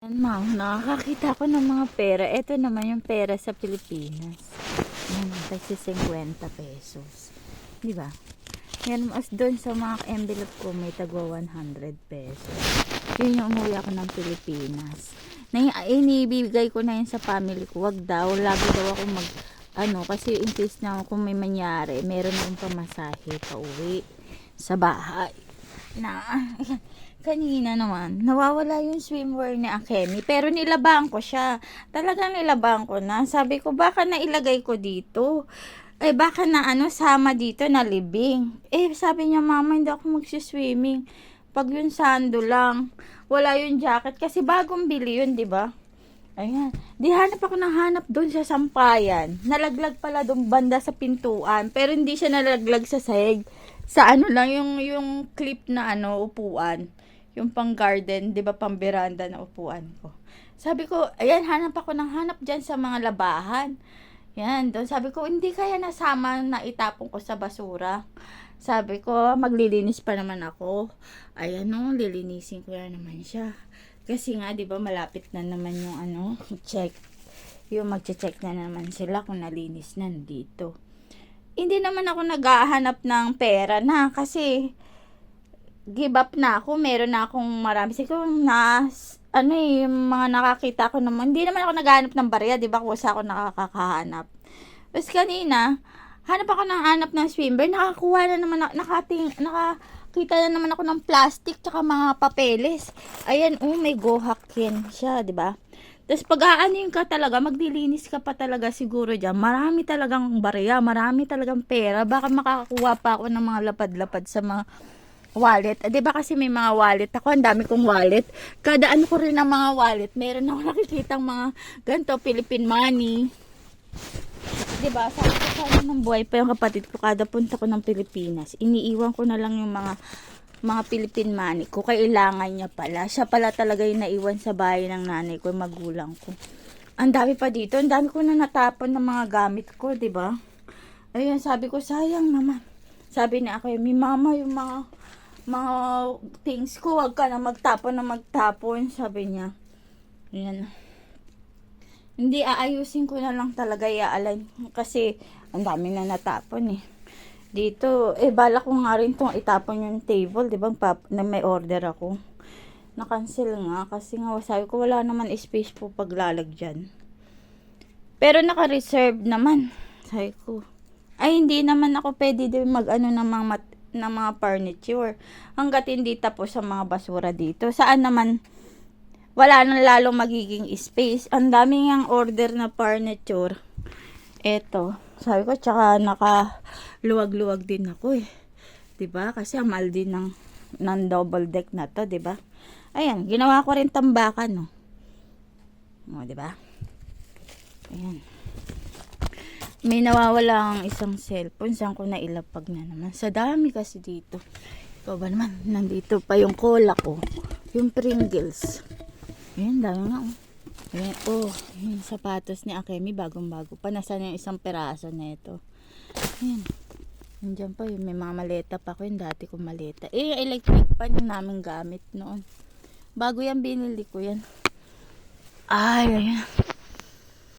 Yan, ma'am, nakakakita ko ng mga pera. Ito naman yung pera sa Pilipinas. Yan, kasi 50 pesos. Di ba? Yan, mas doon sa mga envelope ko, may tagwa 100 pesos. Yun yung umuwi ako ng Pilipinas. Inibigay ko na yun sa family ko. Wag daw, lagi daw ako kasi in case na kung may mangyari, meron akong pamasahe pa uwi sa bahay. Kanina naman, nawawala yung swimwear ni Akemi. Pero nilabang ko siya. Talagang nilabang ko na. Sabi ko, baka nailagay ko dito. Baka na sama dito na libing. Sabi niya, mama, hindi ako magsiswimming. Pag yung sando lang. Wala yung jacket. Kasi bagong bili yun, di ba? Ayan. Di hanap ako ng hanap doon sa sampayan. Nalaglag pala doon banda sa pintuan. Pero hindi siya nalaglag sa sahig. Sa lang, yung clip na upuan. Yung pang garden, di ba, pang veranda na upuan ko. Sabi ko, ayan, hanap ako ng hanap dyan sa mga labahan. Yan, doon. Sabi ko, hindi kaya nasama na itapon ko sa basura. Sabi ko, maglilinis pa naman ako. Ayan lilinisin ko na naman siya. Kasi nga, di ba, malapit na naman yung check. Yung magche-check na naman sila kung nalinis na dito. Hindi naman ako naghahanap ng pera na kasi give up na ako. Meron na akong marami. Siguro yung mga nakakita ko naman. Hindi naman ako naghahanap ng barya, di ba? Kusa ako nakakahanap. Tapos kanina, hanap ako ng swimwear. Nakakuha na naman, nakakita na naman ako ng plastic tsaka mga papeles. Ayan, may gohakin siya, di ba? Tapos pag aanin ka talaga, maglilinis ka pa talaga siguro dyan. Marami talagang barya, marami talagang pera. Baka makakakuha pa ako ng mga lapad-lapad sa mga wallet. Di ba kasi may mga wallet ako, ang dami kong wallet. Kada ko rin ng mga wallet, meron ako nakikitang mga ganito, Philippine money. Di ba? Sabi ko sana ng buhay pa yung kapatid ko, kada punta ko ng Pilipinas, iniiwan ko na lang yung mga Philippine money ko. Kailangan niya pala. Siya pala talaga yung naiwan sa bahay ng nanay ko, magulang ko. Ang dami pa dito. Ang dami ko na natapon ng mga gamit ko, di ba? Ayun, sabi ko, sayang naman. Sabi ni ako, may mama, yung mga things ko, wag ka na magtapon, sabi niya. Yan. Hindi, aayusin ko na lang talaga, i-align. Kasi, ang dami na natapon Dito, bala ko nga rin itong itapon yung table, di ba? Na may order ako. Na-cancel nga, kasi nga, sabi ko, wala naman space po paglalagyan. Pero naka-reserve naman. Sabi ko, hindi naman ako pwede din ng mga furniture. Hanggat hindi tapos sa mga basura dito. Saan naman, wala nang lalong magiging space. Ang daming ang order na furniture. Eto, sabi ko, tsaka nakaluwag-luwag din ako diba? Kasi ang mahal din ng double deck na to, diba? Ayan, ginawa ko rin tambakan, diba? Ayan. May nawawala ang isang cellphone. Saan ko na ilapag na naman? Sa dami kasi dito. Ikaw ba naman? Nandito pa yung cola ko. Yung Pringles. Ayan, dami nga. Ayan, yung sapatos ni Akemi. Bagong-bago pa. Nasaan yung isang peraso na ito. Ayan. Nandiyan pa yun. May mga maleta pa ko. Yung dati kong maleta. Yung electric pan yung namin gamit noon. Bago yan, binili ko yan. Ayan.